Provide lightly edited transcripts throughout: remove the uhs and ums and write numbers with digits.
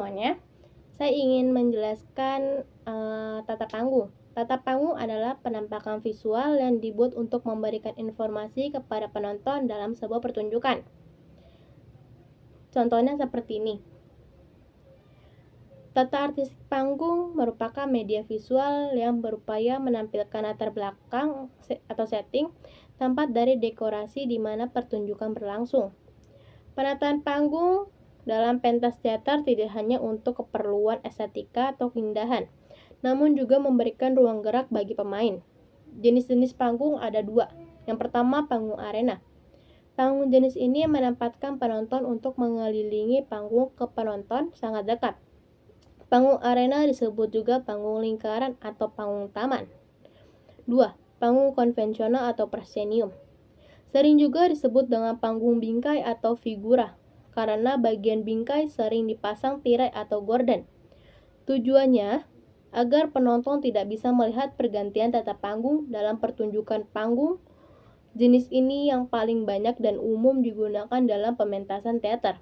semuanya. Saya ingin menjelaskan tata panggung. Tata panggung adalah penampakan visual yang dibuat untuk memberikan informasi kepada penonton dalam sebuah pertunjukan. Contohnya seperti ini. Tata artistik panggung merupakan media visual yang berupaya menampilkan latar belakang atau setting tempat dari dekorasi di mana pertunjukan berlangsung. Penataan panggung dalam pentas teater tidak hanya untuk keperluan estetika atau keindahan, namun juga memberikan ruang gerak bagi pemain. Jenis-jenis panggung ada dua. Yang pertama, panggung arena. Panggung jenis ini menempatkan penonton untuk mengelilingi panggung ke penonton sangat dekat. Panggung arena disebut juga panggung lingkaran atau panggung taman. 2. Panggung konvensional atau proscenium. Sering juga disebut dengan panggung bingkai atau figura, karena bagian bingkai sering dipasang tirai atau gorden. Tujuannya agar penonton tidak bisa melihat pergantian tata panggung dalam pertunjukan panggung. Jenis ini yang paling banyak dan umum digunakan dalam pementasan teater.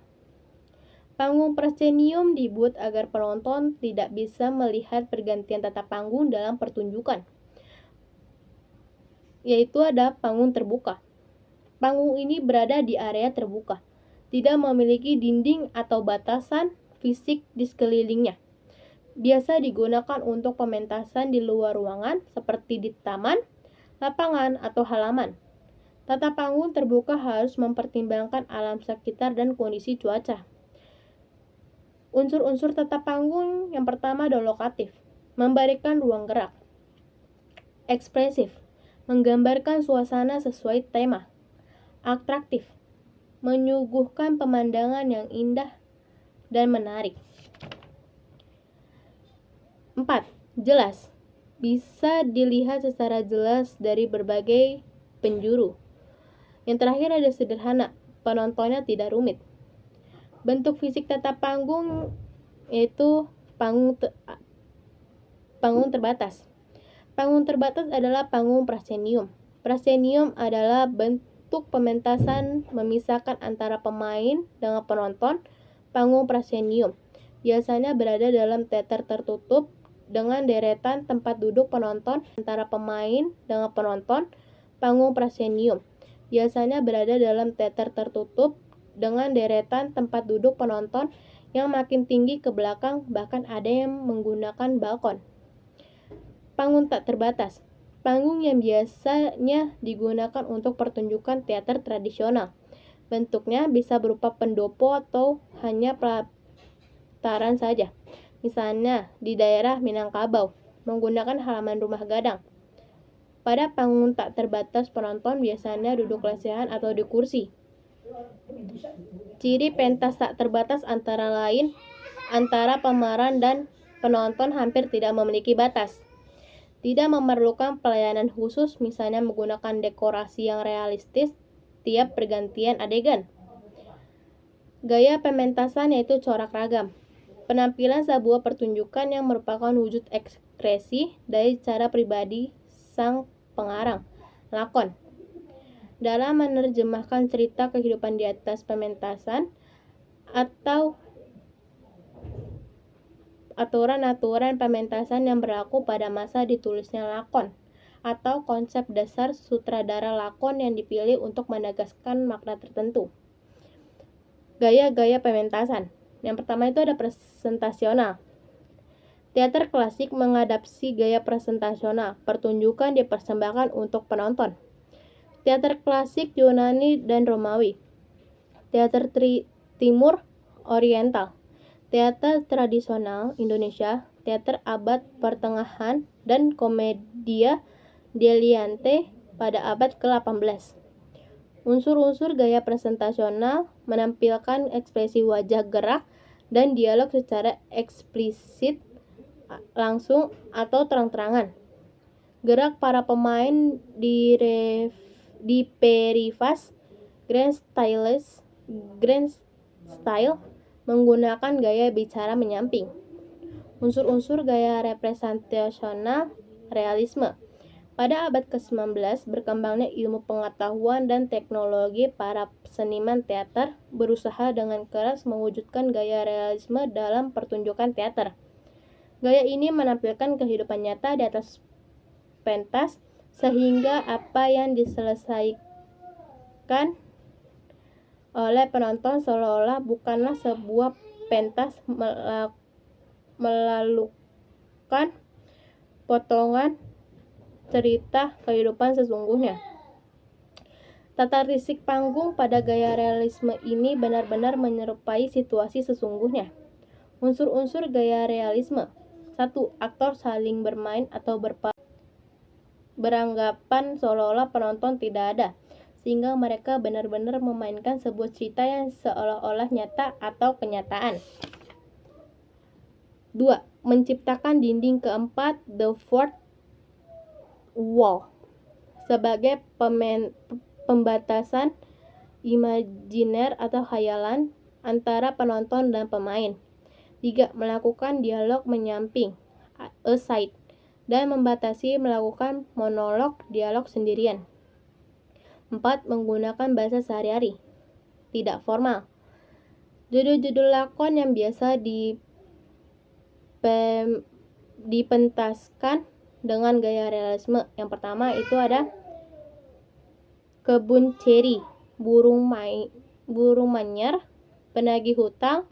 Panggung proscenium dibuat agar penonton tidak bisa melihat pergantian tata panggung dalam pertunjukan, yaitu ada panggung terbuka. Panggung ini berada di area terbuka, tidak memiliki dinding atau batasan fisik di sekelilingnya. Biasa digunakan untuk pementasan di luar ruangan seperti di taman, lapangan, atau halaman. Tata panggung terbuka harus mempertimbangkan alam sekitar dan kondisi cuaca. Unsur-unsur tata panggung yang pertama adalah lokatif, memberikan ruang gerak. Ekspresif, menggambarkan suasana sesuai tema. Atraktif, menyuguhkan pemandangan yang indah dan menarik. 4. Jelas, bisa dilihat secara jelas dari berbagai penjuru. Yang terakhir ada sederhana, penontonnya tidak rumit. Bentuk fisik tata panggung yaitu panggung terbatas. Panggung terbatas adalah panggung proscenium. Proscenium adalah bentuk pementasan memisahkan antara pemain dengan penonton. Panggung proscenium biasanya berada dalam teater tertutup dengan deretan tempat duduk penonton antara pemain dengan penonton. Panggung proscenium biasanya berada dalam teater tertutup dengan deretan tempat duduk penonton yang makin tinggi ke belakang, bahkan ada yang menggunakan balkon. Panggung tak terbatas, panggung yang biasanya digunakan untuk pertunjukan teater tradisional. Bentuknya bisa berupa pendopo atau hanya pelataran saja. Misalnya di daerah Minangkabau, menggunakan halaman rumah gadang. Pada panggung tak terbatas, penonton biasanya duduk lesehan atau di kursi. Ciri pentas tak terbatas antara lain antara pemeran dan penonton hampir tidak memiliki batas. Tidak memerlukan pelayanan khusus, misalnya menggunakan dekorasi yang realistis tiap pergantian adegan. Gaya pementasan yaitu corak ragam. Penampilan sebuah pertunjukan yang merupakan wujud ekspresi dari cara pribadi sang pengarang, lakon, dalam menerjemahkan cerita kehidupan di atas pementasan atau aturan-aturan pementasan yang berlaku pada masa ditulisnya lakon, atau konsep dasar sutradara lakon yang dipilih untuk menegaskan makna tertentu. Gaya-gaya pementasan. Yang pertama itu ada presentasional. Teater klasik mengadaptasi gaya presentasional. Pertunjukan dipersembahkan untuk penonton. Teater klasik Yunani dan Romawi. Teater Timur Oriental. Teater tradisional Indonesia, teater abad pertengahan, dan komedia dell'arte pada abad ke-18. Unsur-unsur gaya presentasional menampilkan ekspresi wajah, gerak, dan dialog secara eksplisit, langsung atau terang-terangan. Gerak para pemain di perifas, grand style menggunakan gaya bicara menyamping. Unsur-unsur gaya representasional realisme. Pada abad ke-19, berkembangnya ilmu pengetahuan dan teknologi, para seniman teater berusaha dengan keras mewujudkan gaya realisme dalam pertunjukan teater. Gaya ini menampilkan kehidupan nyata di atas pentas, sehingga apa yang diselesaikan oleh penonton seolah-olah bukanlah sebuah pentas melalukan potongan cerita kehidupan sesungguhnya. Tata risik panggung pada gaya realisme ini benar-benar menyerupai situasi sesungguhnya. Unsur-unsur gaya realisme. 1. Aktor saling bermain atau beranggapan seolah-olah penonton tidak ada, sehingga mereka benar-benar memainkan sebuah cerita yang seolah-olah nyata atau kenyataan. 2. Menciptakan dinding keempat, the fourth wall, sebagai pembatasan imajiner atau khayalan antara penonton dan pemain. 3. Melakukan dialog menyamping, aside, dan membatasi melakukan monolog dialog sendirian. 4. Menggunakan bahasa sehari-hari, tidak formal. Judul-judul lakon yang biasa dipentaskan dengan gaya realisme. Yang pertama itu ada Kebun Ceri, Burung Manyar, Penagih Hutang,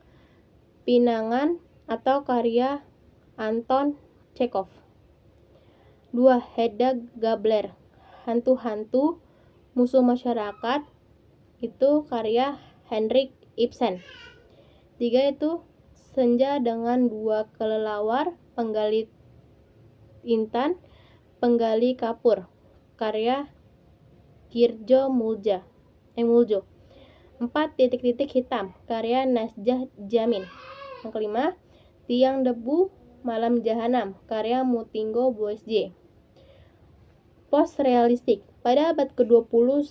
Pinangan, atau karya Anton Chekhov. 2. Hedda Gabler, Hantu-hantu Musuh Masyarakat, itu karya Henrik Ibsen. 3 itu Senja dengan Dua Kelelawar, Penggali Intan, Penggali Kapur, karya Girjo Muljo. 4. Titik-titik hitam, karya Nasjah Jamin. Yang kelima, Tiang Debu Malam Jahanam, karya Mutinggo Boesje. Post-realistik. Pada abad ke-20,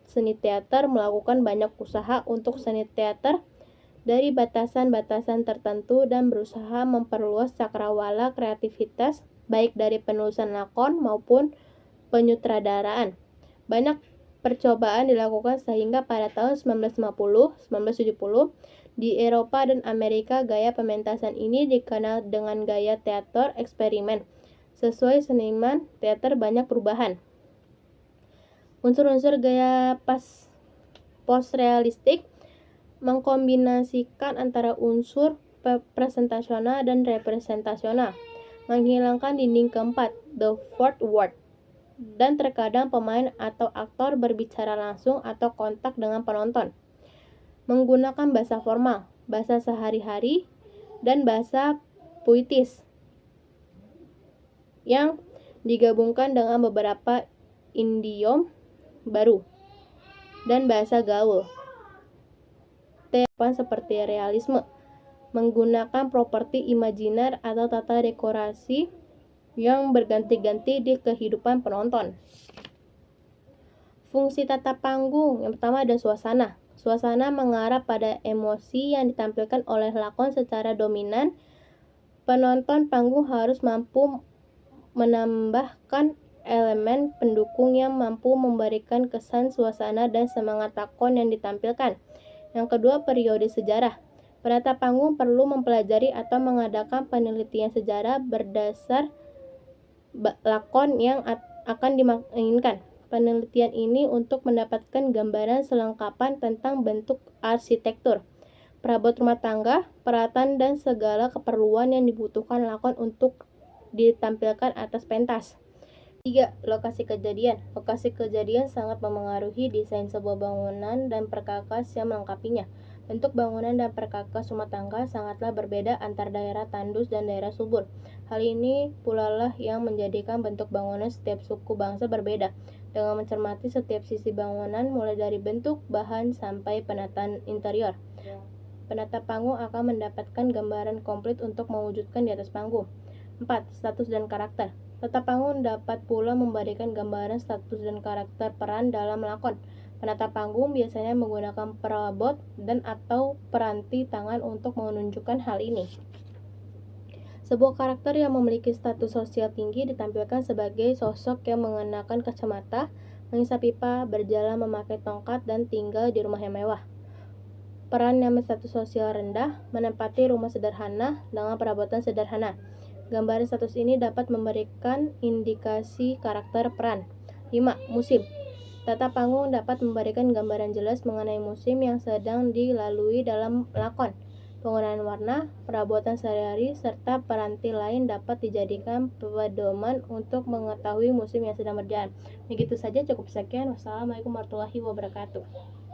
seni teater melakukan banyak usaha untuk seni teater dari batasan-batasan tertentu dan berusaha memperluas cakrawala kreativitas baik dari penulisan lakon maupun penyutradaraan. Banyak percobaan dilakukan sehingga pada tahun 1950-1970 di Eropa dan Amerika gaya pementasan ini dikenal dengan gaya teater eksperimen. Sesuai seniman teater banyak perubahan. Unsur-unsur gaya post-realistik mengkombinasikan antara unsur presentasional dan representasional, menghilangkan dinding keempat, the fourth wall, dan terkadang pemain atau aktor berbicara langsung atau kontak dengan penonton, menggunakan bahasa formal, bahasa sehari-hari, dan bahasa puitis yang digabungkan dengan beberapa idiom baru dan bahasa gaul. Seperti realisme, menggunakan properti imajiner atau tata dekorasi yang berganti-ganti di kehidupan penonton. Fungsi tata panggung. Yang pertama ada suasana. Suasana mengarah pada emosi yang ditampilkan oleh lakon secara dominan. Penonton panggung harus mampu menambahkan elemen pendukung yang mampu memberikan kesan suasana dan semangat lakon yang ditampilkan. Yang kedua, periode sejarah. Penata panggung perlu mempelajari atau mengadakan penelitian sejarah berdasar lakon yang akan dimainkan. Penelitian ini untuk mendapatkan gambaran selengkapan tentang bentuk arsitektur, perabot rumah tangga, peralatan, dan segala keperluan yang dibutuhkan lakon untuk ditampilkan atas pentas. 3. Lokasi kejadian. Lokasi kejadian sangat memengaruhi desain sebuah bangunan dan perkakas yang melengkapinya. Bentuk bangunan dan perkakas rumah tangga sangatlah berbeda antar daerah tandus dan daerah subur. Hal ini pula lah yang menjadikan bentuk bangunan setiap suku bangsa berbeda. Dengan mencermati setiap sisi bangunan mulai dari bentuk, bahan, sampai penataan interior, penata panggung akan mendapatkan gambaran komplit untuk mewujudkan di atas panggung. 4. Status dan karakter. Tata panggung dapat pula memberikan gambaran status dan karakter peran dalam lakon. Penata panggung biasanya menggunakan perabot dan atau peranti tangan untuk menunjukkan hal ini. Sebuah karakter yang memiliki status sosial tinggi ditampilkan sebagai sosok yang mengenakan kacamata, mengisap pipa, berjalan memakai tongkat, dan tinggal di rumah yang mewah. Peran yang berstatus sosial rendah menempati rumah sederhana dengan perabotan sederhana. Gambaran status ini dapat memberikan indikasi karakter peran. 5. Musim. Tata panggung dapat memberikan gambaran jelas mengenai musim yang sedang dilalui dalam lakon. Penggunaan warna, perabotan sehari-hari, serta peranti lain dapat dijadikan pedoman untuk mengetahui musim yang sedang berjalan. Begitu saja, cukup sekian. Wassalamualaikum warahmatullahi wabarakatuh.